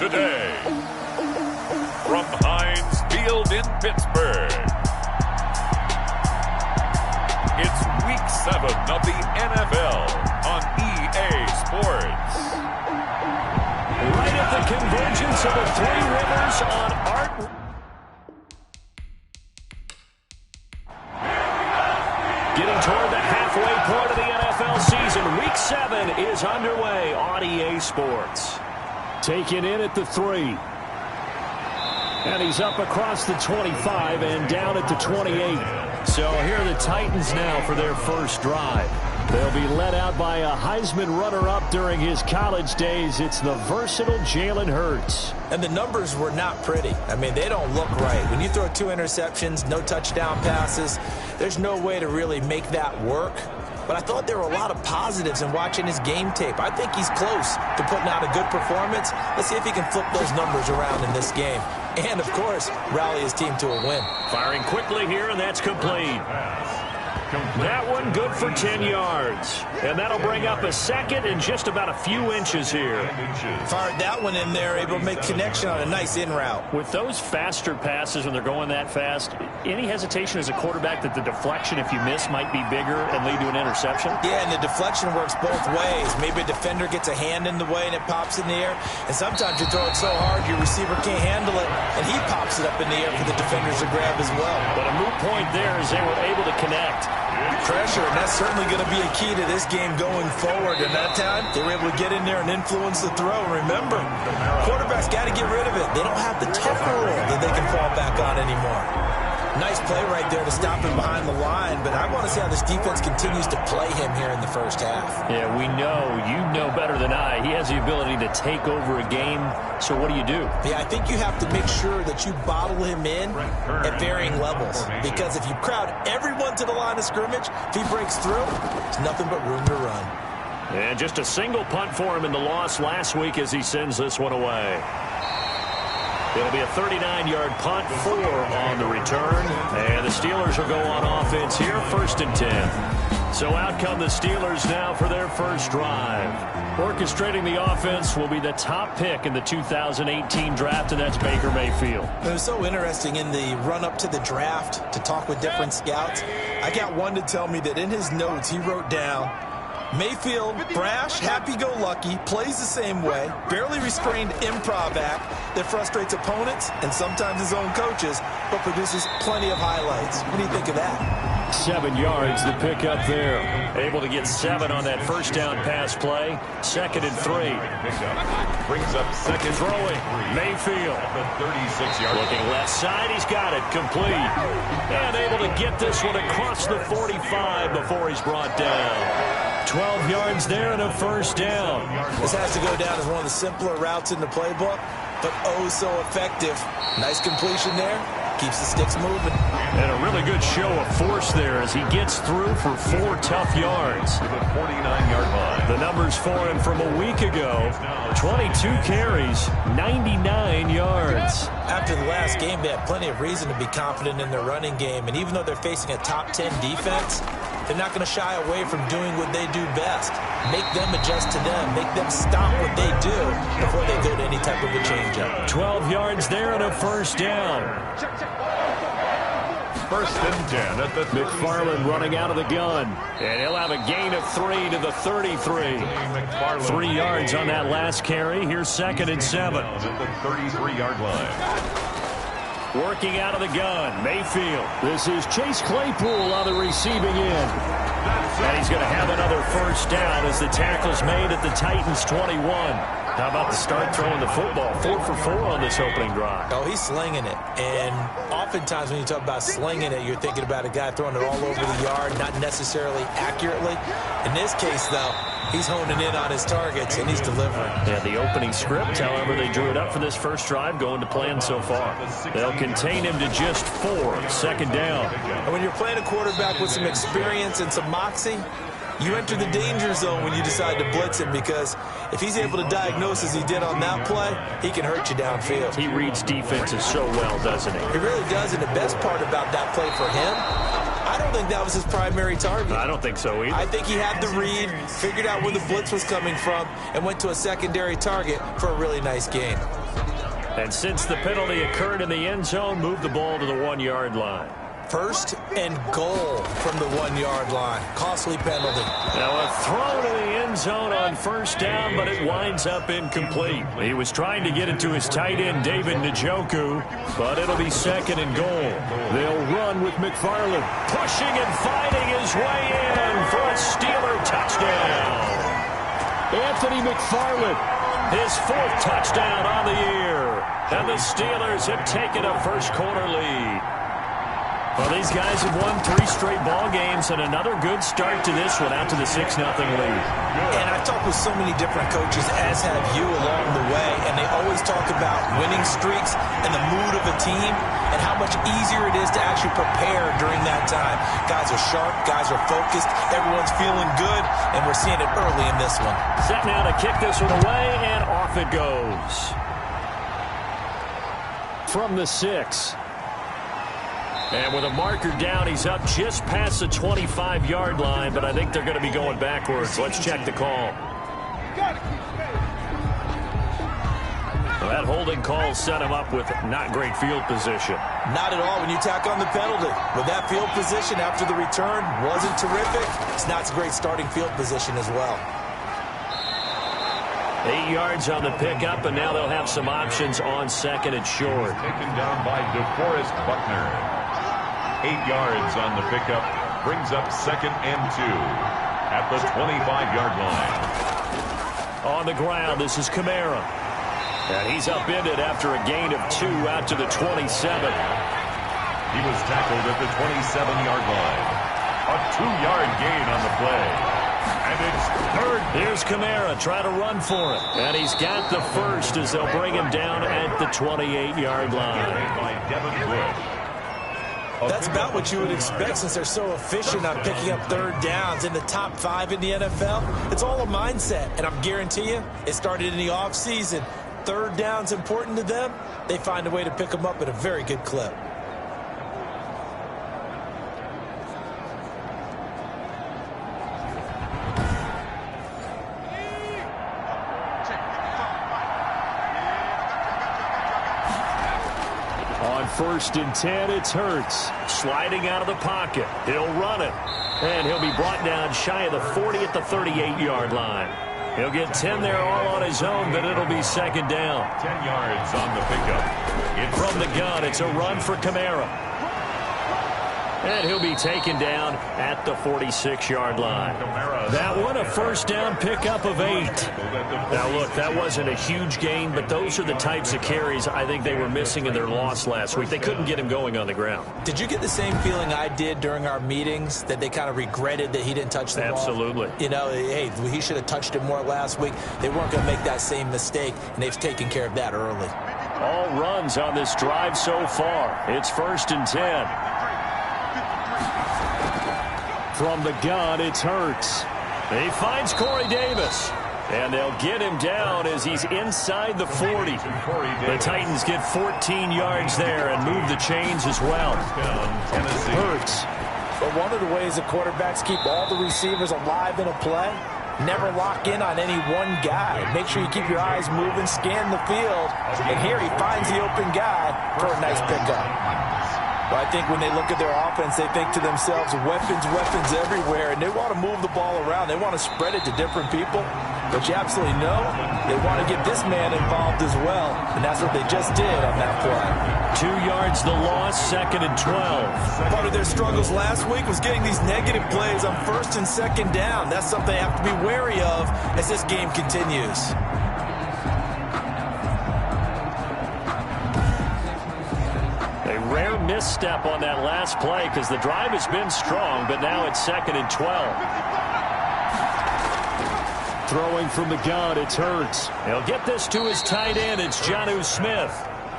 today, from Heinz Field in Pittsburgh, it's Week 7 of the NFL on EA Sports. Right at the convergence of the Three Rivers on Art. Getting toward the halfway point of the NFL season. Week 7 is underway on EA Sports. Taken in at the 3. And he's up across the 25 and down at the 28. So here are the Titans now for their first drive. They'll be led out by a Heisman runner-up during his college days. It's the versatile Jalen Hurts. And the numbers were not pretty. I mean, they don't look right. When you throw 2 interceptions, no touchdown passes, there's no way to really make that work. But I thought there were a lot of positives in watching his game tape. I think he's close to putting out a good performance. Let's see if he can flip those numbers around in this game. And, of course, rally his team to a win. Firing quickly here, and that's complete. That one good for 10 yards. And that'll bring up a second and just about a few inches here. Fired that one in there, able to make connection on a nice in route. With those faster passes when they're going that fast, any hesitation as a quarterback that the deflection, if you miss, might be bigger and lead to an interception? Yeah, and the deflection works both ways. Maybe a defender gets a hand in the way and it pops in the air. And sometimes you throw it so hard your receiver can't handle it, and he pops it up in the air for the defenders to grab as well. But a moot point there is they were able to connect. Pressure, and that's certainly going to be a key to this game going forward. And that time, they were able to get in there and influence the throw. Remember, quarterbacks got to get rid of it. They don't have the tough rule that they can fall back on anymore. Nice play right there to stop him behind the line, but I want to see how this defense continues to play him here in the first half. Yeah, we know, you know better than I, he has the ability to take over a game, so what do you do? Yeah, I think you have to make sure that you bottle him in at varying levels, because if you crowd everyone to the line of scrimmage, if he breaks through, there's nothing but room to run. And just a single punt for him in the loss last week as he sends this one away. It'll be a 39-yard punt, 4 on the return. And the Steelers will go on offense here, 1st and 10. So out come the Steelers now for their first drive. Orchestrating the offense will be the top pick in the 2018 draft, and that's Baker Mayfield. It was so interesting in the run-up to the draft to talk with different scouts. I got one to tell me that in his notes he wrote down, Mayfield, brash, happy-go-lucky, plays the same way, barely restrained improv act that frustrates opponents and sometimes his own coaches, but produces plenty of highlights. What do you think of that? 7 yards the pick up there. Able to get 7 on that first down pass play. 2nd and 3. Brings up second. Throwing. Mayfield. At the 36-yard line. Looking left side. He's got it. Complete. And able to get this one across the 45 before he's brought down. 12 yards there and a first down. This has to go down as one of the simpler routes in the playbook, but oh so effective. Nice completion there. Keeps the sticks moving. And a really good show of force there as he gets through for 4 tough yards. To the 49-yard line. The numbers for him from a week ago, 22 carries, 99 yards. After the last game, they had plenty of reason to be confident in their running game, and even though they're facing a top 10 defense, they're not going to shy away from doing what they do best. Make them adjust to them. Make them stop what they do before they go to any type of a change-up. 12 yards there and a first down. 1st and 10 at the McFarland running out of the gun. And he'll have a gain of 3 to the 33. 3 yards on that last carry. Here's 2nd and 7. At the 33-yard line. Working out of the gun, Mayfield. This is Chase Claypool on the receiving end. And he's going to have another first down as the tackle's made at the Titans' 21. How about the start throwing the football? 4 for 4 on this opening drive. Oh, he's slinging it. And oftentimes when you talk about slinging it, you're thinking about a guy throwing it all over the yard, not necessarily accurately. In this case, though, he's honing in on his targets, and he's delivering. Yeah, the opening script, however, they drew it up for this first drive, going to plan so far. They'll contain him to just 4, 2nd down. And when you're playing a quarterback with some experience and some moxie, you enter the danger zone when you decide to blitz him, because if he's able to diagnose as he did on that play, he can hurt you downfield. He reads defenses so well, doesn't he? He really does, and the best part about that play for him, I don't think that was his primary target. I don't think so either. I think he had the read, figured out where the blitz was coming from, and went to a secondary target for a really nice gain. And since the penalty occurred in the end zone, move the ball to the 1-yard line. First and goal from the 1-yard line. Costly penalty. Now a throw to the end zone on first down, but it winds up incomplete. He was trying to get it to his tight end, David Njoku, but it'll be second and goal. They'll run with McFarland, pushing and fighting his way in for a Steeler touchdown. Anthony McFarland, his 4th touchdown on the year. And the Steelers have taken a first-quarter lead. Well, these guys have won 3 straight ball games, and another good start to this one out to the 6-0 lead. And I've talked with so many different coaches, as have you, along the way, and they always talk about winning streaks and the mood of a team and how much easier it is to actually prepare during that time. Guys are sharp, guys are focused, everyone's feeling good, and we're seeing it early in this one. Set now to kick this one away, and off it goes. From the 6. And with a marker down, he's up just past the 25-yard line, but I think they're going to be going backwards. Let's check the call. Well, that holding call set him up with not great field position. Not at all when you tack on the penalty. With that field position after the return wasn't terrific. It's not a great starting field position as well. 8 yards on the pickup, and now they'll have some options on second and short. Taken down by DeForest Buckner. 8 yards on the pickup, brings up second and 2 at the 25-yard line. On the ground, this is Kamara. And he's upended after a gain of 2 out to the 27. He was tackled at the 27-yard line. A 2-yard gain on the play. And it's third. Here's Kamara, try to run for it. And he's got the first as they'll bring him down at the 28-yard line. By Devin Bush. That's about what you would expect since they're so efficient on picking up third downs in the top 5 in the NFL. It's all a mindset, and I'm guarantee you it started in the offseason. Third down's important to them. They find a way to pick them up at a very good clip. First and 10, it's Hurts. Sliding out of the pocket. He'll run it. And he'll be brought down shy of the 40 at the 38-yard line. He'll get 10 there all on his own, but it'll be second down. 10 yards on the pickup. From the gun, it's a run for Kamara. And he'll be taken down at the 46-yard line. That one, a first down pickup of 8. Now, look, that wasn't a huge gain, but those are the types of carries I think they were missing in their loss last week. They couldn't get him going on the ground. Did you get the same feeling I did during our meetings, that they kind of regretted that he didn't touch the ball? Absolutely. You know, hey, he should have touched it more last week. They weren't going to make that same mistake, and they've taken care of that early. All runs on this drive so far. It's first and 10. From the gun, it's Hurts. He finds Corey Davis. And they'll get him down as he's inside the 40. The Titans get 14 yards there and move the chains as well. Hurts. But one of the ways the quarterbacks keep all the receivers alive in a play, never lock in on any one guy. Make sure you keep your eyes moving, scan the field. And here he finds the open guy for a nice pickup. Well, I think when they look at their offense, they think to themselves, weapons everywhere, and they want to move the ball around. They want to spread it to different people. But you absolutely know they want to get this man involved as well, and that's what they just did on that play. 2 yards the loss, second and 12. Part of their struggles last week was getting these negative plays on first and second down. That's something they have to be wary of as this game continues. Rare misstep on that last play because the drive has been strong, but now it's second and 12. Throwing from the gun, it's Hurts. He'll get this to his tight end. It's Jonnu Smith.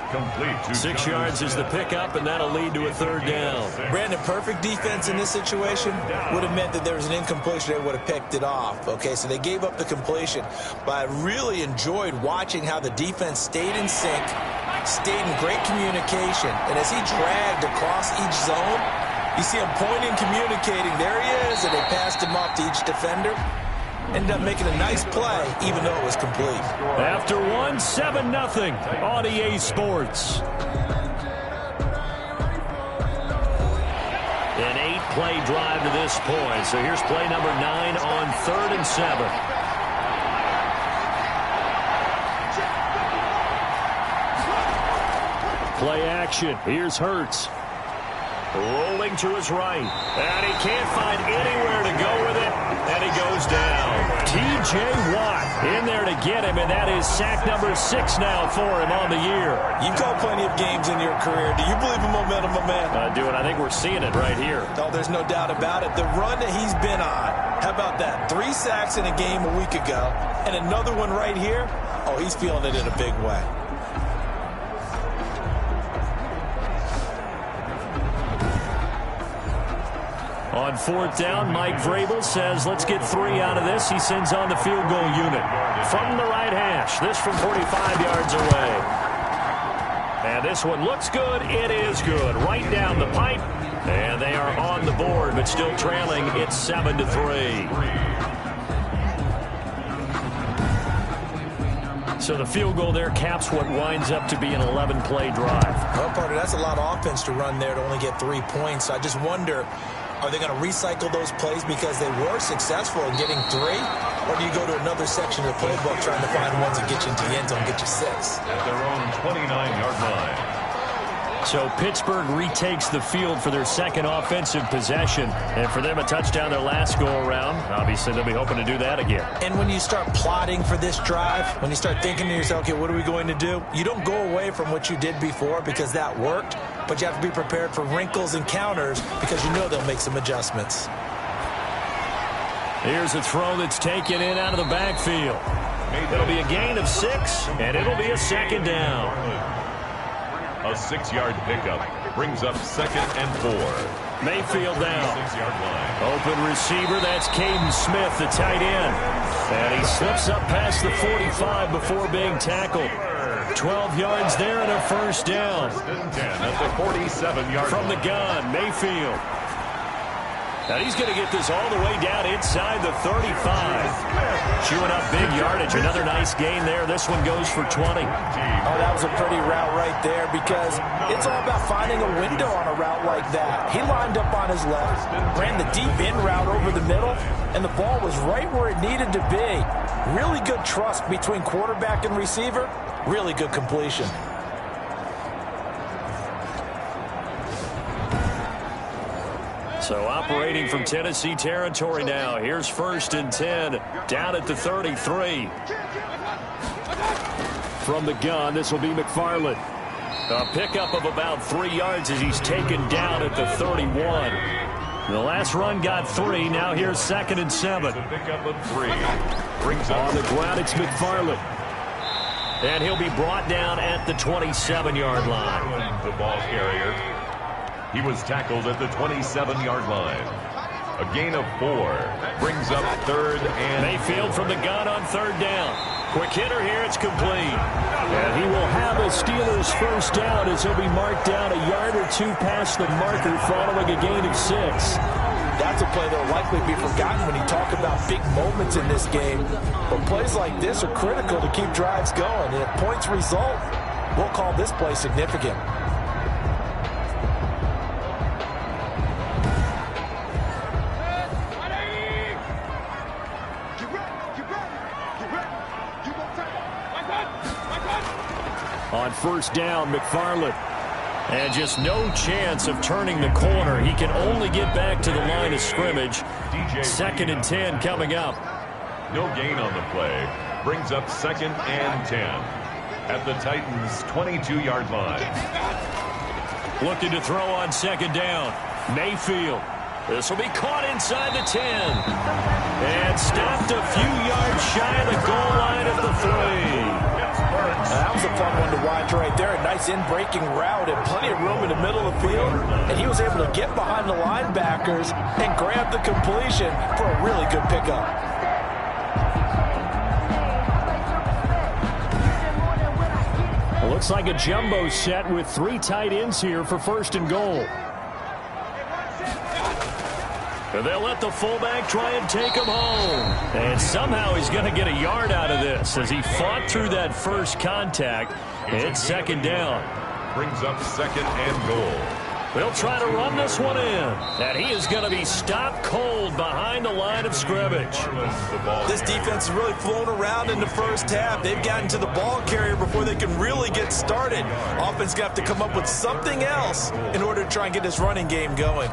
Complete. 6 yards is the pickup, and that'll lead to a third down. Brandon, perfect defense in this situation would have meant that there was an incompletion. They would have picked it off. Okay, so they gave up the completion. But I really enjoyed watching how the defense stayed in sync, stayed in great communication. And as he dragged across each zone, you see him pointing, communicating. There he is, and they passed him off to each defender. Ended up making a nice play, even though it was complete. After one, 7-0, on EA Sports. An 8-play drive to this point. So here's play number 9 on 3rd and 7. Play action. Here's Hurts. Rolling to his right. And he can't find anywhere to go with it. And he goes down. T.J. Watt in there to get him. And that is sack number 6 now for him on the year. You've called plenty of games in your career. Do you believe in momentum, my man? I do, and I think we're seeing it right here. Oh, there's no doubt about it. The run that he's been on. How about that? 3 sacks in a game a week ago. And another one right here. Oh, he's feeling it in a big way. On 4th down, Mike Vrabel says, let's get 3 out of this. He sends on the field goal unit from the right hash. This from 45 yards away. And this one looks good. It is good. Right down the pipe. And they are on the board, but still trailing. It's 7-3. So the field goal there caps what winds up to be an 11-play drive. Well, partner, that's a lot of offense to run there to only get 3 points. I just wonder, are they going to recycle those plays because they were successful in getting 3? Or do you go to another section of the playbook trying to find ones that get you into the end zone, get you 6? At their own 29-yard line. So Pittsburgh retakes the field for their second offensive possession. And for them, a touchdown their last go-around. Obviously, they'll be hoping to do that again. And when you start plotting for this drive, when you start thinking to yourself, okay, what are we going to do? You don't go away from what you did before because that worked. But you have to be prepared for wrinkles and counters because you know they'll make some adjustments. Here's a throw that's taken in out of the backfield. It'll be a gain of 6, and it'll be a 2nd down. A 6-yard pickup brings up 2nd and 4. Mayfield down. 6-yard line. Open receiver, that's Caden Smith, the tight end. And he slips up past the 45 before being tackled. 12 yards there and a 1st down. 10 at the 47-yard from the gun, Mayfield. Now he's going to get this all the way down inside the 35. Chewing up big yardage. Another nice gain there. This one goes for 20. Oh, that was a pretty route right there because it's all about finding a window on a route like that. He lined up on his left, ran the deep in route over the middle, and the ball was right where it needed to be. Really good trust between quarterback and receiver. Really good completion. So operating from Tennessee territory now. Here's 1st and 10 down at the 33. From the gun, this will be McFarland. A pickup of about 3 yards as he's taken down at the 31. The last run got 3. Now here's 2nd and 7. Pickup of 3. Brings up on the ground, it's McFarland. And he'll be brought down at the 27-yard line. The ball carrier. He was tackled at the 27-yard line. A gain of 4 brings up 3rd and... Mayfield from the gun on 3rd down. Quick hitter here, it's complete. And he will have a Steelers 1st down as he'll be marked down a yard or 2 past the marker following a gain of 6. That's a play that will likely be forgotten when you talk about big moments in this game. But plays like this are critical to keep drives going. And if points result, we'll call this play significant. On 1st down, McFarland. And just no chance of turning the corner. He can only get back to the line of scrimmage. 2nd and 10 coming up. No gain on the play. Brings up 2nd and 10 at the Titans' 22-yard line. Looking to throw on 2nd down. Mayfield. This will be caught inside the 10. And stopped a few yards shy of the goal line at the 3. That was a fun one to watch right there. A nice in-breaking route and plenty of room in the middle of the field. And he was able to get behind the linebackers and grab the completion for a really good pickup. Looks like a jumbo set with 3 tight ends here for 1st and goal. And they'll let the fullback try and take him home. And somehow he's going to get a yard out of this as he fought through that first contact. It's second down. Brings up second and goal. They'll try to run this one in. And he is going to be stopped cold behind the line of scrimmage. This defense has really flown around in the first half. They've gotten to the ball carrier before they can really get started. Offense got to come up with something else in order to try and get this running game going.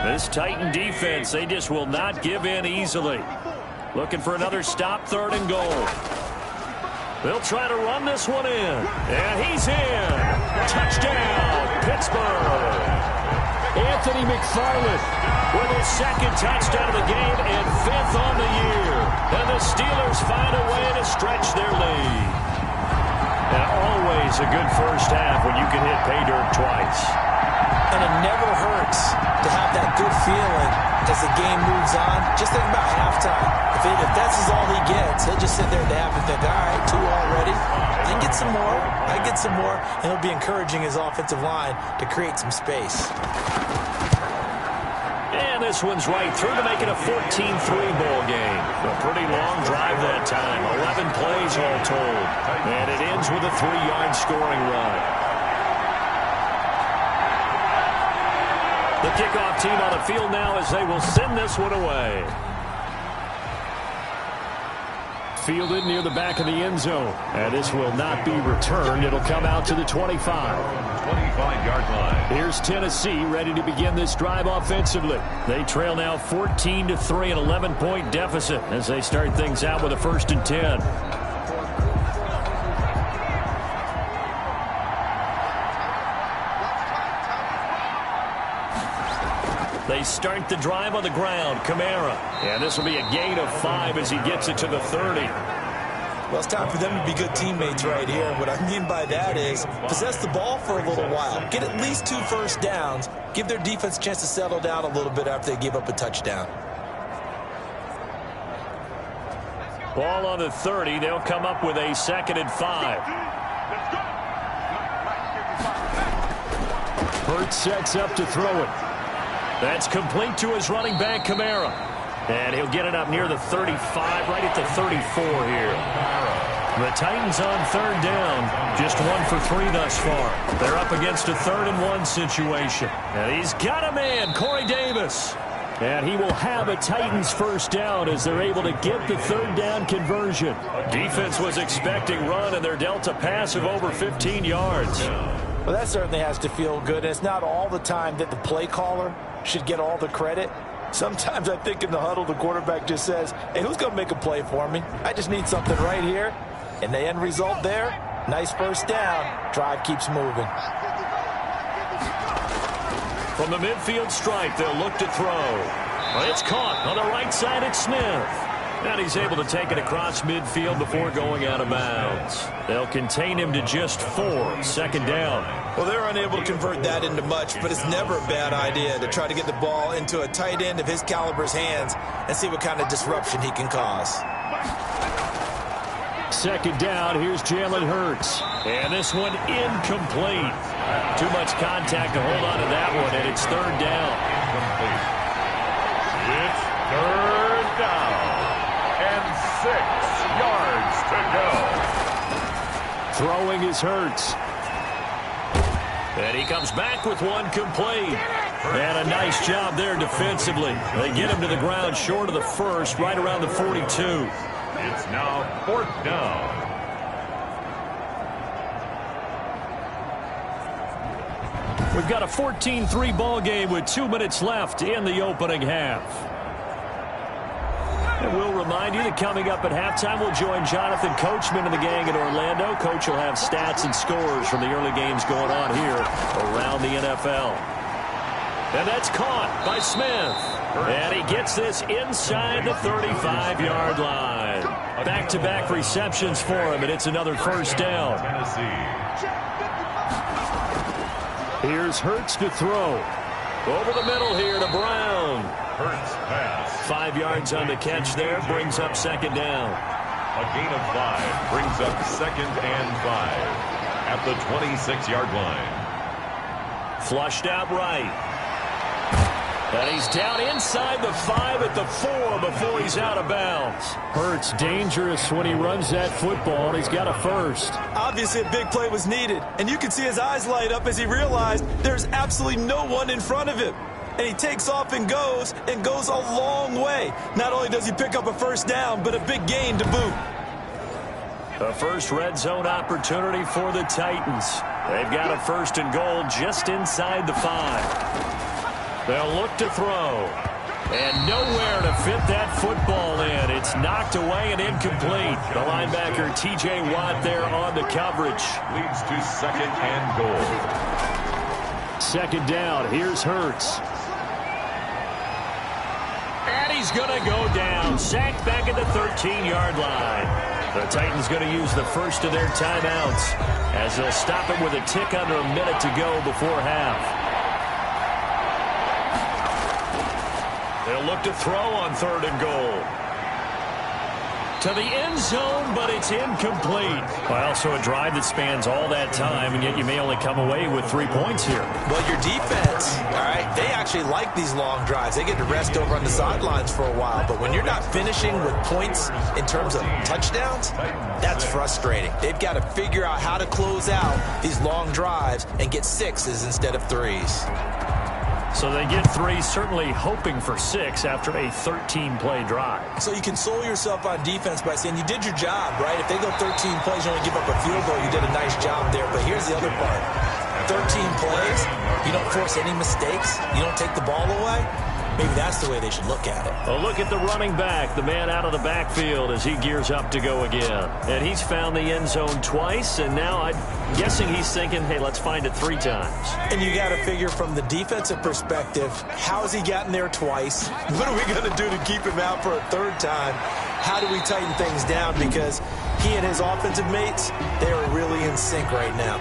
This Titan defense, they just will not give in easily. Looking for another stop, third and goal. They'll try to run this one in. And he's in. Touchdown, Pittsburgh. Anthony McFarland with his second touchdown of the game and fifth on the year. And the Steelers find a way to stretch their lead. And always a good first half when you can hit pay dirt twice. And it never hurts to have that good feeling as the game moves on. Just think about halftime. If that's all he gets, he'll just sit there at the half and think, all right, 2 already. I can get some more. I get some more. And he'll be encouraging his offensive line to create some space. And this one's right through to make it a 14-3 ball game. A pretty long drive that time. 11 plays all told. And it ends with a 3-yard scoring run. The kickoff team on the field now as they will send this one away. Fielded near the back of the end zone. And this will not be returned. It'll come out to the 25. 25-yard line. Here's Tennessee ready to begin this drive offensively. They trail now 14-3, an 11-point deficit as they start things out with a 1st and 10. They start the drive on the ground. Kamara. And this will be a gain of 5 as he gets it to the 30. Well, it's time for them to be good teammates right here. And what I mean by that is possess the ball for a little while. Get at least 2 first downs. Give their defense a chance to settle down a little bit after they give up a touchdown. Ball on the 30. They'll come up with a 2nd and 5. Hurts sets up to throw it. That's complete to his running back, Kamara. And he'll get it up near the 35, right at the 34 here. The Titans on 3rd down. Just 1 for 3 thus far. They're up against a 3rd and 1 situation. And he's got a man, Corey Davis. And he will have a Titans first down as they're able to get the 3rd down conversion. Defense was expecting run, and they're dealt a pass of over 15 yards. Well, that certainly has to feel good. And it's not all the time that the play caller should get all the credit. Sometimes I think in the huddle, the quarterback just says, hey, who's going to make a play for me? I just need something right here. And the end result there, nice first down. Drive keeps moving. From the midfield stripe, they'll look to throw. Well, it's caught on the right side at Smith. And he's able to take it across midfield before going out of bounds. They'll contain him to just 4. 2nd down. Well, they're unable to convert that into much, but it's never a bad idea to try to get the ball into a tight end of his caliber's hands and see what kind of disruption he can cause. 2nd down, here's Jalen Hurts. And this one incomplete. Too much contact to hold on to that one, and it's 3rd down. It's 3rd down. And 6 yards to go. Throwing is Hurts. And he comes back with one complete. And a nice job there defensively. They get him to the ground short of the 1st, right around the 42. It's now 4th down. We've got a 14-3 ball game with 2 minutes left in the opening half. And we'll remind you that coming up at halftime, we'll join Jonathan Coachman and the gang in Orlando. Coach will have stats and scores from the early games going on here around the NFL. And that's caught by Smith. And he gets this inside the 35-yard line. Back-to-back receptions for him, and it's another first down. Here's Hurts to throw. Over the middle here to Brown. Hurts pass. 5 yards on the catch there, brings up 2nd down. A gain of 5 brings up 2nd and 5. at the 26-yard line. Flushed out right. And he's down inside the 5 at the 4 before he's out of bounds. Hurts dangerous when he runs that football, and he's got a first. Obviously, a big play was needed, and you can see his eyes light up as he realized there's absolutely no one in front of him. And he takes off and goes a long way. Not only does he pick up a first down, but a big gain to boot. The first red zone opportunity for the Titans. They've got a 1st and goal just inside the 5. They'll look to throw. And nowhere to fit that football in. It's knocked away and incomplete. The linebacker, T.J. Watt, there on the coverage. Leads to 2nd and goal. 2nd down. Here's Hurts. And he's going to go down. Sacked back at the 13-yard line. The Titans going to use the first of their timeouts as they'll stop it with a tick under a minute to go before half. They'll look to throw on 3rd and goal. To the end zone, but it's incomplete. Well, also a drive that spans all that time, and yet you may only come away with 3 points here. Well, your defense, all right, they actually like these long drives. They get to rest over on the sidelines for a while, but when you're not finishing with points in terms of touchdowns, that's frustrating. They've got to figure out how to close out these long drives and get 6s instead of 3s. So they get 3, certainly hoping for 6 after a 13-play drive. So you console yourself on defense by saying you did your job, right? If they go 13 plays, you only give up a field goal, you did a nice job there. But here's the other part. 13 plays, you don't force any mistakes, you don't take the ball away. Maybe that's the way they should look at it. A look at the running back, the man out of the backfield as he gears up to go again. And he's found the end zone twice, and now I'm guessing he's thinking, hey, let's find it 3 times. And you got to figure from the defensive perspective, how's he gotten there twice? What are we going to do to keep him out for a 3rd time? How do we tighten things down? Because he and his offensive mates, they are really in sync right now.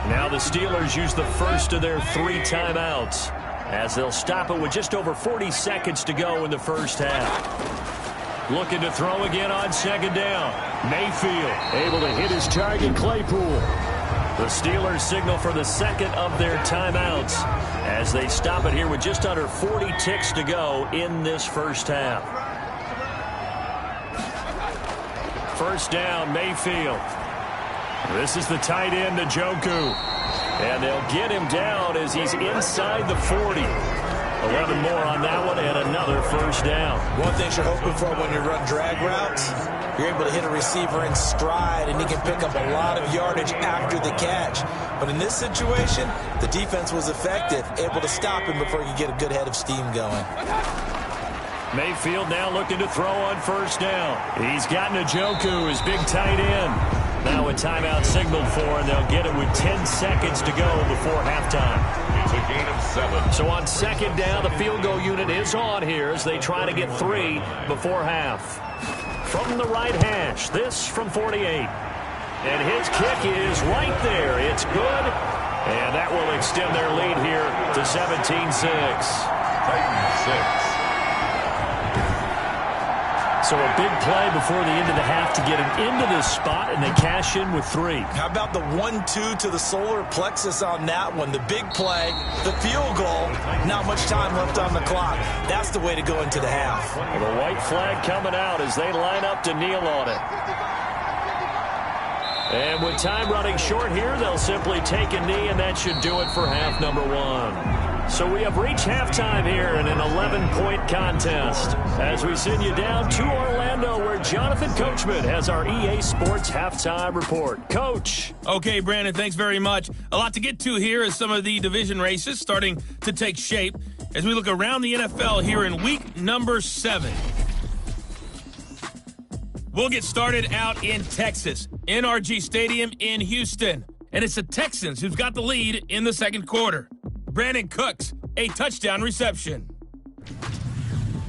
Now the Steelers use the first of their 3 timeouts, as they'll stop it with just over 40 seconds to go in the first half. Looking to throw again on 2nd down. Mayfield able to hit his target, Claypool. The Steelers signal for the 2nd of their timeouts as they stop it here with just under 40 ticks to go in this first half. 1st down, Mayfield. This is the tight end, Njoku. And they'll get him down as he's inside the 40. 11 more on that one and another 1st down. One thing you're hoping for when you run drag routes, you're able to hit a receiver in stride and he can pick up a lot of yardage after the catch. But in this situation, the defense was effective, able to stop him before he could get a good head of steam going. Mayfield now looking to throw on 1st down. He's got Njoku, his big tight end. Now a timeout signaled for, and they'll get it with 10 seconds to go before halftime. It's a gain of 7. So on 2nd down, the field goal unit is on here as they try to get 3 before half. From the right hash, this from 48. And his kick is right there. It's good. And that will extend their lead here to 17-6. Titans 6. So a big play before the end of the half to get him into this spot, and they cash in with 3. How about the 1-2 to the solar plexus on that one? The big play, the field goal, not much time left on the clock. That's the way to go into the half. Well, the white flag coming out as they line up to kneel on it. And with time running short here, they'll simply take a knee, and that should do it for half number 1. So we have reached halftime here in an 11-point contest as we send you down to Orlando where Jonathan Coachman has our EA Sports halftime report. Coach. Okay, Brandon, thanks very much. A lot to get to here as some of the division races starting to take shape as we look around the NFL here in week number 7. We'll get started out in Texas, NRG Stadium in Houston. And it's the Texans who've got the lead in the 2nd quarter. Brandon Cooks, a touchdown reception.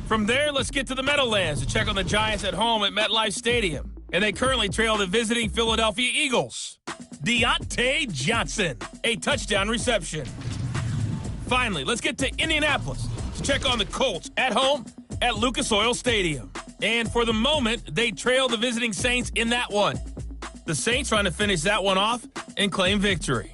From there, let's get to the Meadowlands to check on the Giants at home at MetLife Stadium. And they currently trail the visiting Philadelphia Eagles. Deontay Johnson, a touchdown reception. Finally, let's get to Indianapolis to check on the Colts at home at Lucas Oil Stadium. And for the moment, they trail the visiting Saints in that one. The Saints trying to finish that one off and claim victory.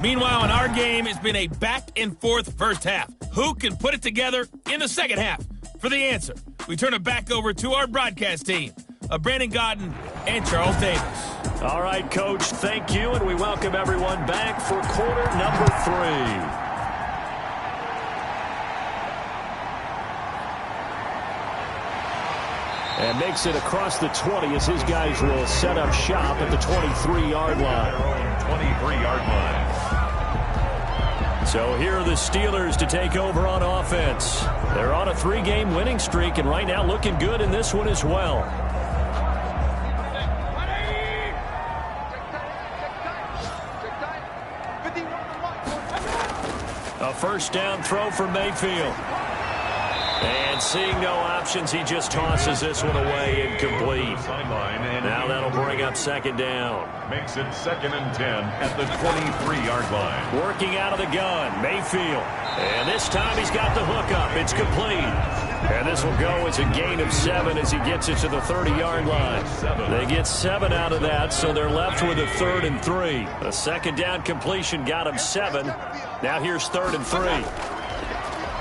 Meanwhile, in our game, it's been a back-and-forth first half. Who can put it together in the second half? For the answer, we turn it back over to our broadcast team of Brandon Gaudin and Charles Davis. All right, Coach, thank you, and we welcome everyone back for quarter number 3. And makes it across the 20 as his guys will set up shop at the 23-yard line. 23-yard line. So here are the Steelers to take over on offense. They're on a 3-game winning streak, and right now looking good in this one as well. A first down throw for Mayfield. And seeing no options, he just tosses this one away incomplete. Now that'll bring up second down. Makes it 2nd and 10 at the 23-yard line. Working out of the gun, Mayfield. And this time he's got the hookup. It's complete. And this will go as a gain of 7 as he gets it to the 30-yard line. They get 7 out of that, so they're left with a 3rd and 3. A second down completion got him 7. Now here's 3rd and 3.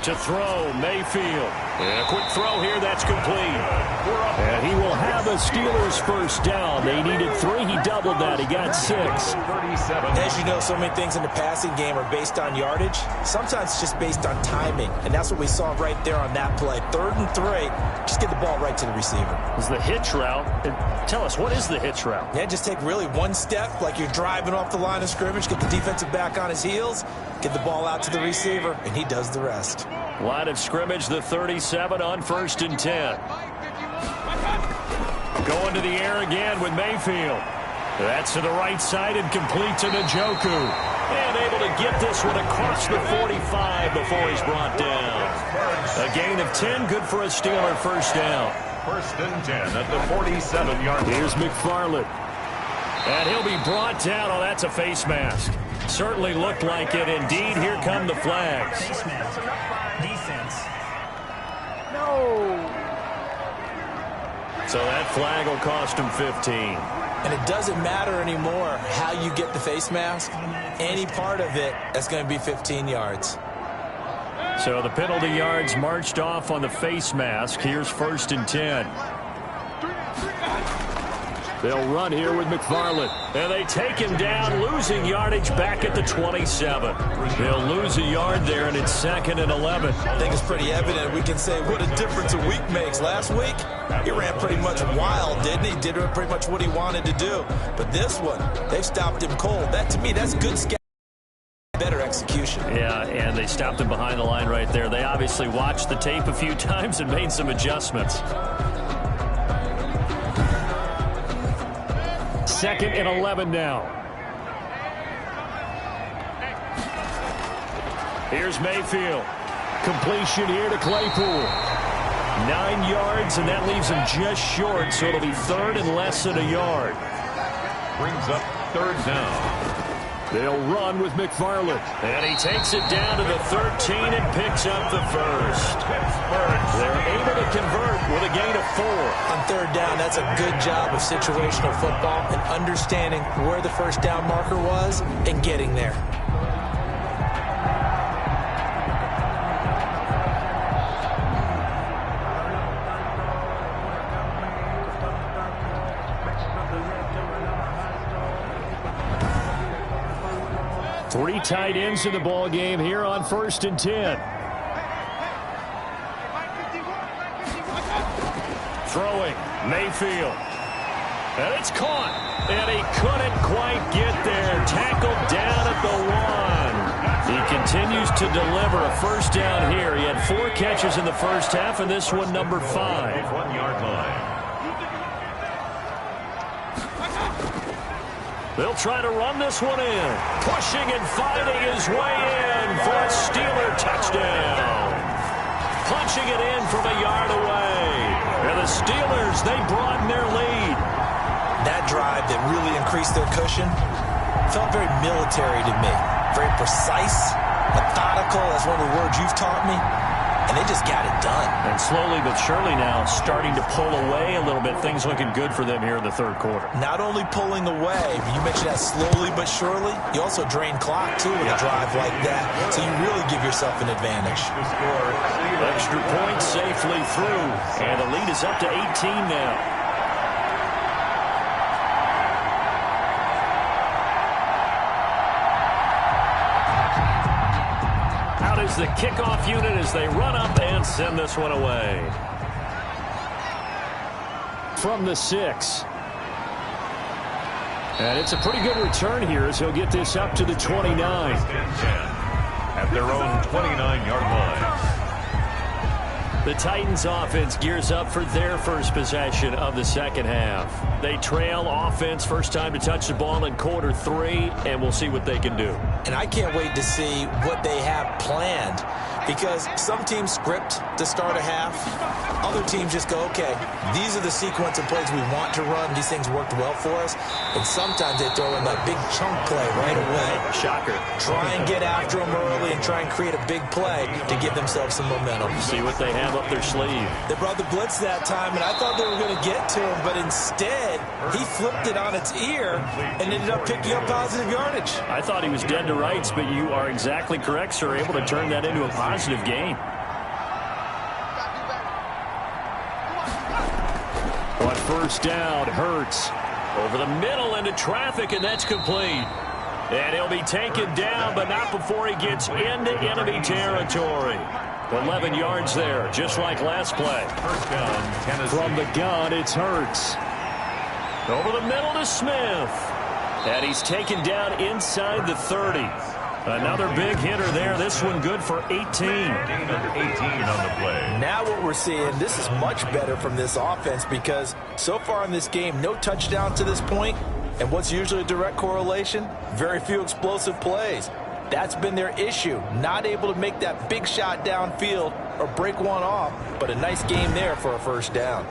To throw, Mayfield. And a quick throw here, that's complete. And he will have a Steelers first down. They needed 3. He doubled that. He got 6. As you know, so many things in the passing game are based on yardage. Sometimes it's just based on timing. And that's what we saw right there on that play. 3rd and 3. Just get the ball right to the receiver. It's the hitch route. And tell us, what is the hitch route? Yeah, just take really one step like you're driving off the line of scrimmage, get the defensive back on his heels, get the ball out to the receiver, and he does the rest. Line of scrimmage, the 37 on 1st and 10. Going to the air again with Mayfield. That's to the right side and complete to Njoku. And able to get this one across the 45 before he's brought down. A gain of 10, good for a Steeler first down. 1st and 10 at the 47-yard line. Here's McFarland. And he'll be brought down. Oh, that's a face mask. Certainly looked like it. Indeed, here come the flags. Face mask. Defense. So that flag will cost him 15. And it doesn't matter anymore how you get the face mask. Any part of it, that's going to be 15 yards. So the penalty yards marched off on the face mask. Here's 1st and 10. They'll run here with McFarland. And they take him down, losing yardage back at the 27. They'll lose a yard there, and it's 2nd and 11. I think it's pretty evident. We can say what a difference a week makes. Last week, he ran pretty much wild, didn't he? Did pretty much what he wanted to do. But this one, they've stopped him cold. That, to me, that's good scout. Better execution. Yeah, and they stopped him behind the line right there. They obviously watched the tape a few times and made some adjustments. 2nd and 11 now. Here's Mayfield. Completion here to Claypool. 9 yards, and that leaves him just short, so it'll be 3rd and less than a yard. Brings up 3rd down. They'll run with McFarland. And he takes it down to the 13 and picks up the first. They're able to convert with a gain of 4. On 3rd down, that's a good job of situational football and understanding where the first down marker was and getting there. Three tight ends in the ball game here on 1st and 10. Throwing, Mayfield. And it's caught. And he couldn't quite get there. Tackled down at the 1. He continues to deliver a first down here. He had 4 catches in the first half, and this one number 5. 1-yard line. They'll try to run this one in. Pushing and fighting his way in for a Steeler touchdown. Punching it in from a yard away. And the Steelers, they broaden their lead. That drive that really increased their cushion felt very military to me. Very precise, methodical. That's one of the words you've taught me. and they just got it done. And slowly but surely now starting to pull away a little bit. Things looking good for them here in the third quarter. Not only pulling away, you mentioned that slowly but surely, you also drain clock, too, with a drive like that. So you really give yourself an advantage. Extra point safely through, and the lead is up to 18 now. Is the kickoff unit as they run up and send this one away. From the 6. And it's a pretty good return here as he'll get this up to the 29. At their own 29-yard line. The Titans offense gears up for their first possession of the second half. They trail offense, first time to touch the ball in quarter 3, and we'll see what they can do. And I can't wait to see what they have planned, because some teams script to start a half. Other teams just go, okay, these are the sequence of plays we want to run. These things worked well for us. And sometimes they throw in that big chunk play right away. Shocker. Try and get after them early and try and create a big play to give themselves some momentum. See what they have up their sleeve. They brought the blitz that time, and I thought they were going to get to him, but instead, he flipped it on its ear and ended up picking up positive yardage. I thought he was dead to rights, but you are exactly correct, sir. Able to turn that into a positive gain. On first down, Hurts. Over the middle into traffic, and that's complete. And he'll be taken down, but not before he gets into enemy territory. 11 yards there, just like last play. First down, Tennessee. From the gun, it's Hurts. Over the middle to Smith. And he's taken down inside the 30. Another big hitter there. This one good for 18. Gain of 18 on the play. Now what we're seeing, this is much better from this offense, because so far in this game, no touchdown to this point. And what's usually a direct correlation? Very few explosive plays. That's been their issue. Not able to make that big shot downfield or break one off, but a nice game there for a first down.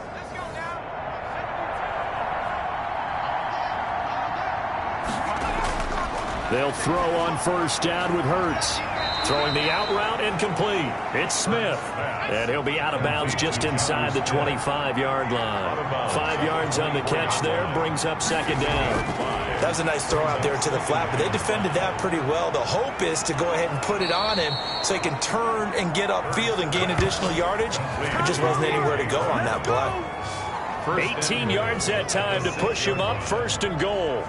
They'll throw on first down with Hurts. Throwing the out route incomplete. It's Smith. And he'll be out of bounds just inside the 25-yard line. 5 yards on the catch there. Brings up second down. That was a nice throw out there to the flat, but they defended that pretty well. The hope is to go ahead and put it on him so he can turn and get upfield and gain additional yardage. There just wasn't anywhere to go on that play. 18 yards that time to push him up, first and goal.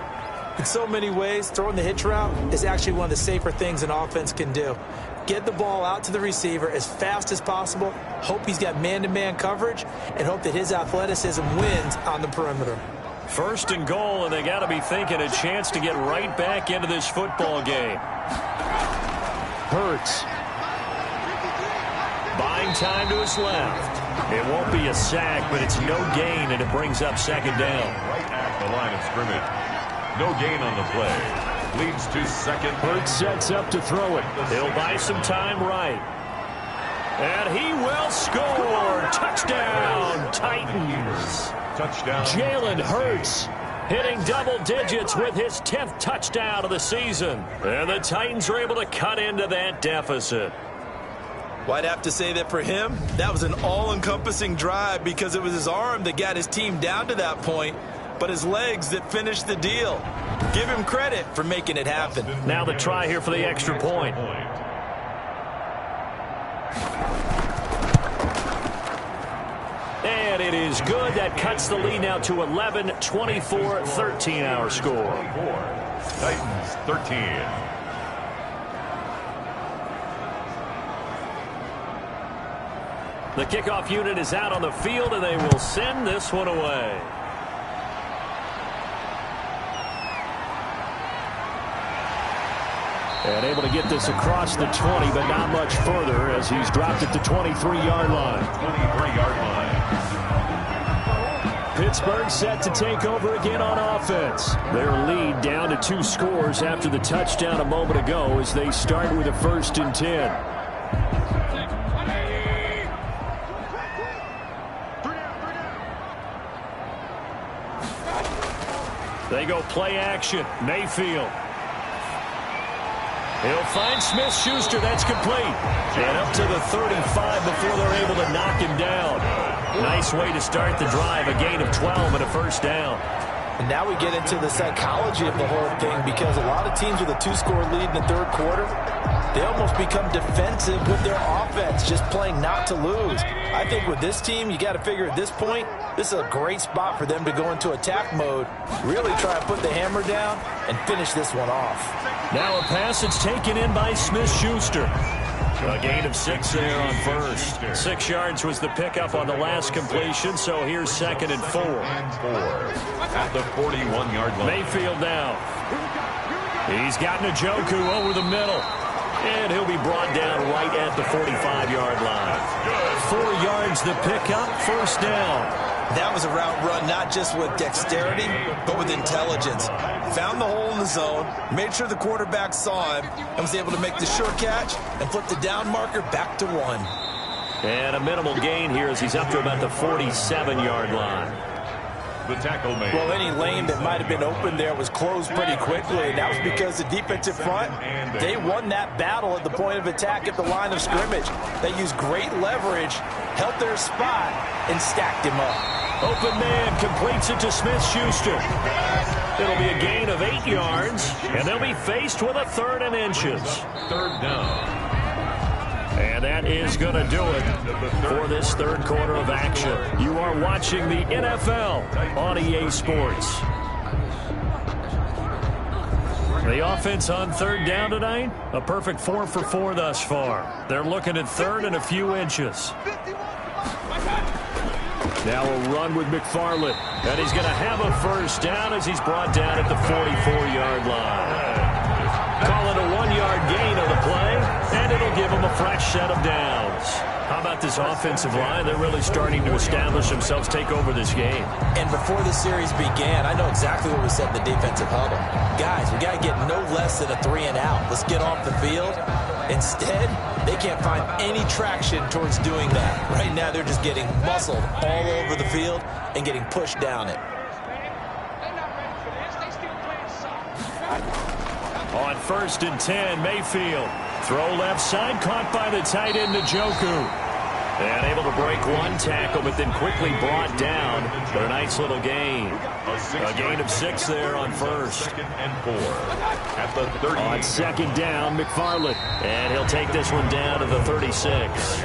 In so many ways, throwing the hitch route is actually one of the safer things an offense can do. Get the ball out to the receiver as fast as possible, hope he's got man-to-man coverage, and hope that his athleticism wins on the perimeter. First and goal, and they got to be thinking a chance to get right back into this football game. Hurts. Buying time to his left. It won't be a sack, but it's no gain, and it brings up second down. Right at the line of scrimmage. No gain on the play. Leads to second. Hurts sets up to throw it. He'll buy some time right. And he will score. Touchdown, Titans. Touchdown. Jalen Hurts hitting double digits with his 10th touchdown of the season. And the Titans are able to cut into that deficit. Well, I'd have to say that for him, that was an all-encompassing drive, because it was his arm that got his team down to that point, but his legs that finished the deal. Give him credit for making it happen. Now the try here for the extra point. And it is good. That cuts the lead now to 11, 24, 13 our score. Titans 13. The kickoff unit is out on the field, and they will send this one away. And able to get this across the 20, but not much further as he's dropped at the 23-yard line. 23-yard line. Pittsburgh set to take over again on offense. Their lead down to 2 scores after the touchdown a moment ago as they start with a 1st and 10. They go play action. Mayfield. He'll find Smith-Schuster. That's complete. And up to the 35 before they're able to knock him down. Nice way to start the drive. A gain of 12 and a first down. And now we get into the psychology of the whole thing, because a lot of teams with a 2-score lead in the third quarter, they almost become defensive with their offense, just playing not to lose. I think with this team, you got to figure at this point, this is a great spot for them to go into attack mode, really try to put the hammer down and finish this one off. Now a pass that's taken in by Smith-Schuster. A gain of 6 there on first. 6 yards was the pickup on the last completion, so here's 2nd and 4. At the 41-yard line. Mayfield now. He's got Njoku over the middle. And he'll be brought down right at the 45-yard line. 4 yards the pickup, first down. That was a route run not just with dexterity, but with intelligence. Found the hole in the zone, made sure the quarterback saw him, and was able to make the sure catch and flip the down marker back to 1. And a minimal gain here as he's up to about the 47-yard line. The tackle made. Well, any lane that might have been open there was closed pretty quickly, and that was because the defensive front, they won that battle at the point of attack at the line of scrimmage. They used great leverage, held their spot, and stacked him up. Open man completes it to Smith-Schuster. It'll be a gain of 8 yards, and they'll be faced with a 3rd and inches. 3rd down. And that is going to do it for this third quarter of action. You are watching the NFL on EA Sports. The offense on 3rd down tonight, a perfect 4 for 4 thus far. They're looking at 3rd and a few inches. Now a run with McFarland. And he's going to have a first down as he's brought down at the 44-yard line. Call it a 1-yard gain on the play, and it'll give him a fresh set of downs. How about this offensive line? They're really starting to establish themselves, take over this game. And before the series began, I know exactly what we said in the defensive huddle. Guys, we got to get no less than a 3 and out. Let's get off the field. Instead, they can't find any traction towards doing that. Right now, they're just getting muscled all over the field and getting pushed down it. On 1st and 10, Mayfield. Throw left side, caught by the tight end, Njoku. And able to break one tackle, but then quickly brought down for a nice little gain. A gain of 6 there on first. 2nd and 4. At the 30. On 2nd down, McFarland. And he'll take this one down to the 36.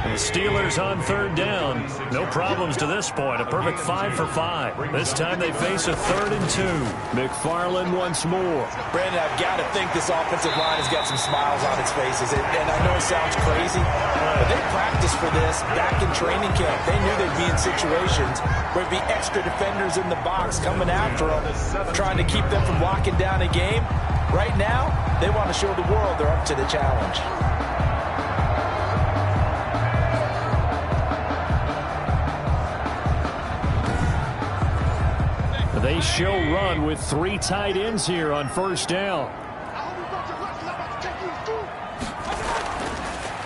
And the Steelers on 3rd down. No problems to this point. A perfect 5 for 5. This time they face a 3rd and 2. McFarland once more. Brandon, I've got to think this offensive line has got some smiles on its faces. And I know it sounds crazy, but they practiced for this back in training camp. They knew they'd be in situations where there'd be extra defenders in the box coming after them, trying to keep them from locking down a game. Right now, they want to show the world they're up to the challenge. They show run with 3 tight ends here on 1st down.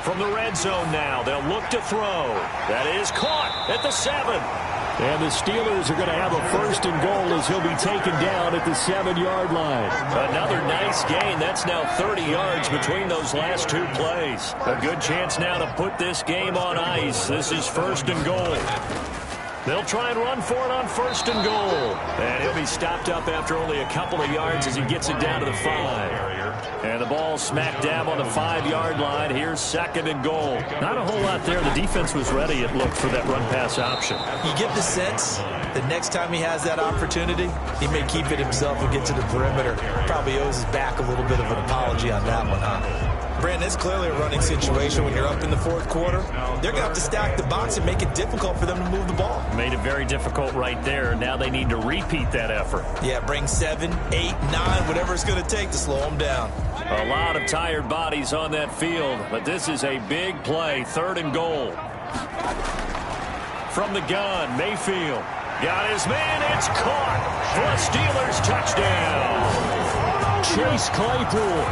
From the red zone now, they'll look to throw. That is caught at the 7. And the Steelers are going to have a 1st and goal as he'll be taken down at the 7-yard line. Another nice gain. That's now 30 yards between those last 2 plays. A good chance now to put this game on ice. This is 1st and goal. They'll try and run for it on 1st and goal. And he'll be stopped up after only a couple of yards as he gets it down to the 5. And the ball smack dab on the 5-yard line. Here's 2nd and goal. Not a whole lot there. The defense was ready, it looked, for that run-pass option. You get the sense that next time he has that opportunity, he may keep it himself and get to the perimeter. Probably owes his back a little bit of an apology on that one, huh? Brandon, it's clearly a running situation when you're up in the 4th quarter. They're going to have to stack the box and make it difficult for them to move the ball. Made it very difficult right there. Now they need to repeat that effort. Yeah, bring 7, 8, 9, whatever it's going to take to slow them down. A lot of tired bodies on that field, but this is a big play. 3rd and goal. From the gun, Mayfield. Got his man. It's caught for a Steelers touchdown. Chase Claypool,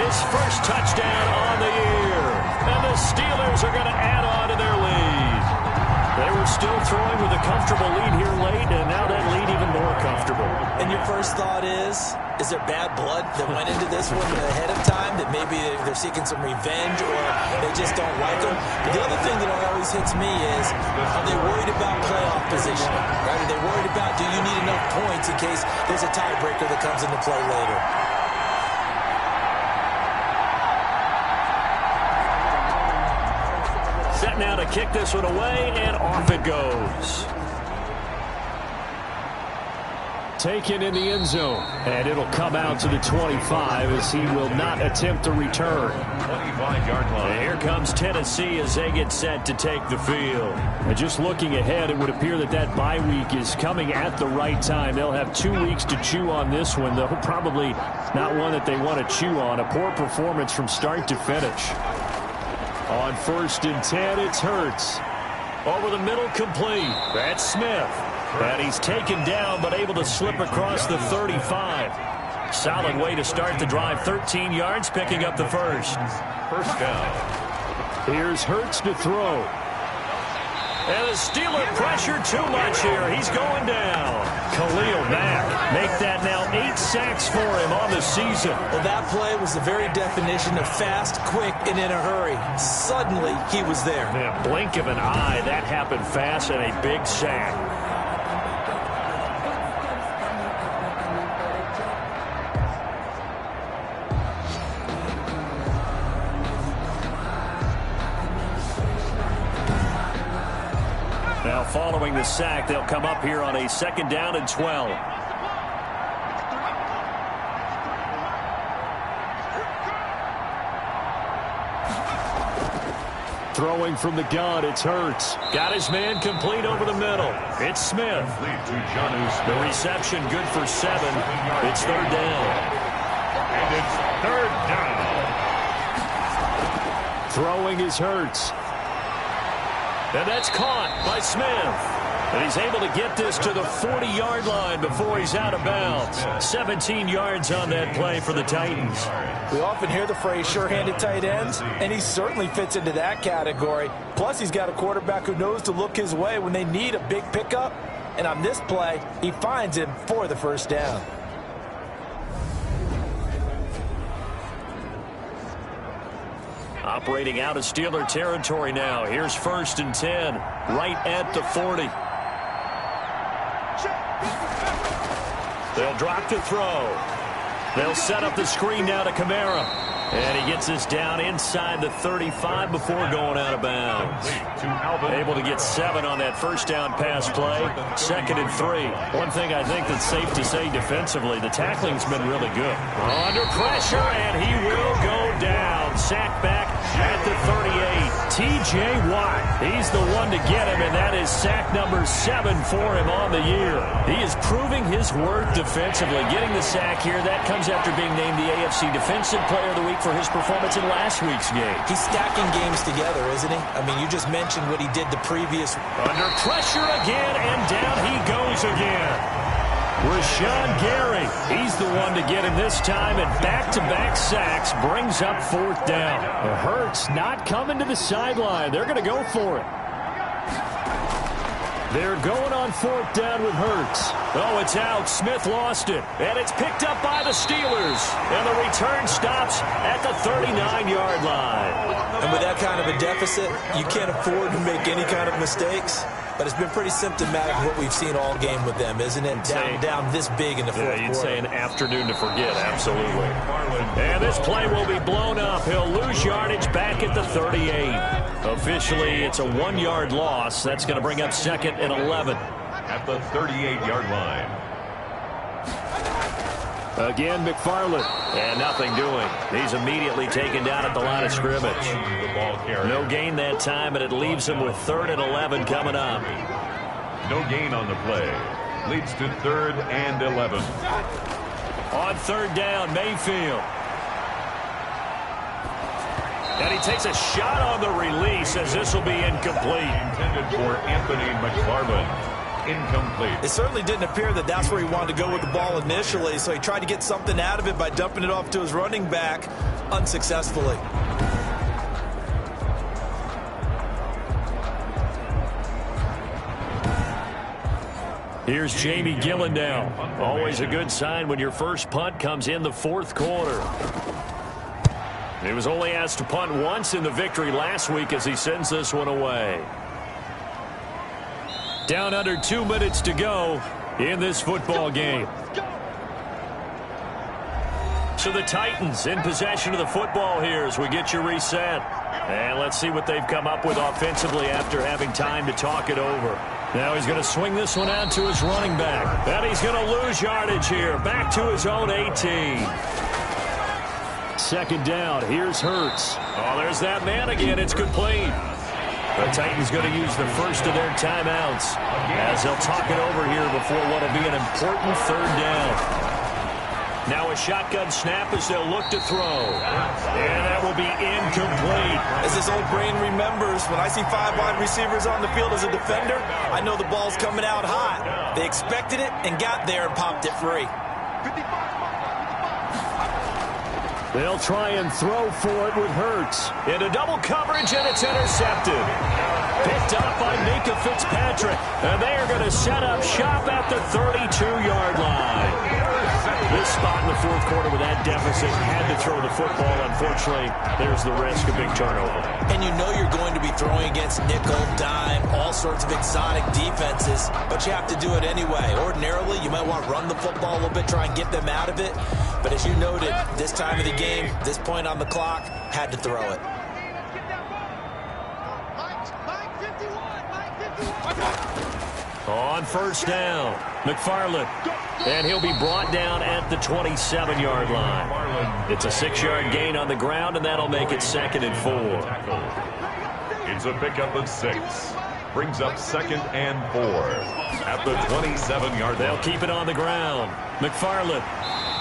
his first touchdown on the year. And the Steelers are going to add on to their lead. They were still throwing with a comfortable lead here late, and now that lead even more comfortable. comfortable. And your first thought is there bad blood that went into this one ahead of time, that maybe they're seeking some revenge or they just don't like them? But the other thing that always hits me is, are they worried about playoff positioning? Right? Are they worried about, do you need enough points in case there's a tiebreaker that comes into play later? Set now to kick this one away, and off it goes. Taken in the end zone, and it'll come out to the 25 as he will not attempt to return. 25-yard line. And here comes Tennessee as they get set to take the field. And just looking ahead, it would appear that that bye week is coming at the right time. They'll have 2 weeks to chew on this one, though probably not one that they want to chew on. A poor performance from start to finish. On 1st and 10, it's Hurts. Over the middle, complete. That's Smith. And he's taken down, but able to slip across the 35. Solid way to start the drive. 13 yards, picking up the first. First down. Here's Hurts to throw. And the Steeler pressure too much here. He's going down. Khalil Mack make that now 8 sacks for him on the season. Well, that play was the very definition of fast, quick, and in a hurry. Suddenly, he was there. Yeah, blink of an eye, that happened fast, and a big sack. Now following the sack, they'll come up here on a 2nd down and 12. Throwing from the gun, it's Hurts. Got his man complete over the middle. It's Smith. Lead to Jonnu Smith. The reception good for 7. It's 3rd down. And it's 3rd down. Throwing is Hurts. And that's caught by Smith. And he's able to get this to the 40-yard line before he's out of bounds. 17 yards on that play for the Titans. We often hear the phrase sure-handed tight ends, and he certainly fits into that category. Plus, he's got a quarterback who knows to look his way when they need a big pickup. And on this play, he finds him for the first down. Operating out of Steeler territory now. Here's 1st and 10, right at the 40. They'll drop to throw. They'll set up the screen now to Kamara. And he gets this down inside the 35 before going out of bounds. Able to get 7 on that first down pass play. 2nd and 3. One thing I think that's safe to say defensively, the tackling's been really good. Under pressure, and he will go down. Sack back at the 38. T.J. Watt, he's the one to get him, and that is sack number 7 for him on the year. He is proving his worth defensively. Getting the sack here, that comes after being named the AFC Defensive Player of the Week for his performance in last week's game. He's stacking games together, isn't he? I mean, you just mentioned what he did the previous. Under pressure again, and down he goes again. Rashawn Gary, he's the one to get him this time, and back-to-back sacks brings up 4th down. Hurts not coming to the sideline. They're going to go for it. They're going on 4th down with Hurts. Oh, it's out. Smith lost it. And it's picked up by the Steelers. And the return stops at the 39-yard line. And with that kind of a deficit, you can't afford to make any kind of mistakes. But it's been pretty symptomatic of what we've seen all game with them, isn't it? Down this big in the fourth quarter. You'd say an afternoon to forget, absolutely. And this play will be blown up. He'll lose yardage back at the 38. Officially, it's a 1-yard loss. That's going to bring up 2nd and 11. At the 38-yard line. Again, McFarland. And nothing doing. He's immediately taken down at the line of scrimmage. No gain that time, and it leaves him with 3rd and 11 coming up. No gain on the play. Leads to 3rd and 11. On 3rd down, Mayfield. And he takes a shot on the release as this will be incomplete. Intended for Anthony McFarland. Incomplete. It certainly didn't appear that that's where he wanted to go with the ball initially, so he tried to get something out of it by dumping it off to his running back unsuccessfully. Here's Jamie Gillen now. Always a good sign when your first punt comes in the fourth quarter. He was only asked to punt once in the victory last week as he sends this one away. Down under 2 minutes to go in this football game. So the Titans in possession of the football here as we get you reset. And let's see what they've come up with offensively after having time to talk it over. Now he's going to swing this one out to his running back. And he's going to lose yardage here. Back to his own 18. Second down. Here's Hurts. Oh, there's that man again. It's complete. The Titans going to use the first of their timeouts as they'll talk it over here before what will be an important third down. Now a shotgun snap as they'll look to throw. And that will be incomplete. As his old brain remembers, when I see 5 wide receivers on the field as a defender, I know the ball's coming out hot. They expected it and got there and popped it free. They'll try and throw for it with Hurts. Into double coverage, and it's intercepted. Picked up by Minkah Fitzpatrick. And they are going to set up shop at the 32-yard line. This spot in the fourth quarter with that deficit had to throw the football. Unfortunately, there's the risk of big turnover. And you know you're going to be throwing against nickel, dime, all sorts of exotic defenses, but you have to do it anyway. Ordinarily, you might want to run the football a little bit, try and get them out of it. But as you noted, this time of the game, this point on the clock, had to throw it. On first down, McFarland. And he'll be brought down at the 27-yard line. It's a 6-yard gain on the ground, and that'll make it 2nd and 4. It's a pickup of 6. Brings up 2nd and 4 at the 27-yard line. They'll keep it on the ground. McFarland.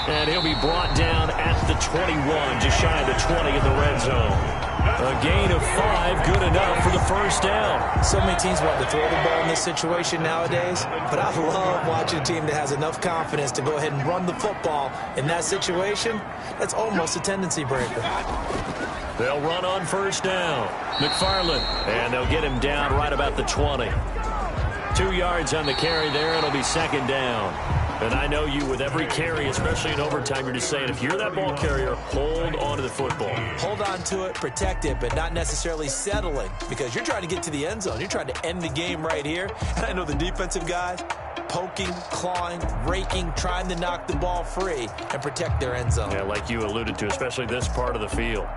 And he'll be brought down at the 21, just shy of the 20 in the red zone. A gain of 5, good enough for the first down. So many teams want to throw the ball in this situation nowadays, but I love watching a team that has enough confidence to go ahead and run the football. In that situation, that's almost a tendency breaker. They'll run on first down. McFarland, and they'll get him down right about the 20. 2 yards on the carry there, it'll be 2nd down. And I know you, with every carry, especially in overtime, you're just saying, if you're that ball carrier, hold on to the football. Hold on to it, protect it, but not necessarily settling, because you're trying to get to the end zone. You're trying to end the game right here. And I know the defensive guys poking, clawing, raking, trying to knock the ball free and protect their end zone. Yeah, like you alluded to, especially this part of the field.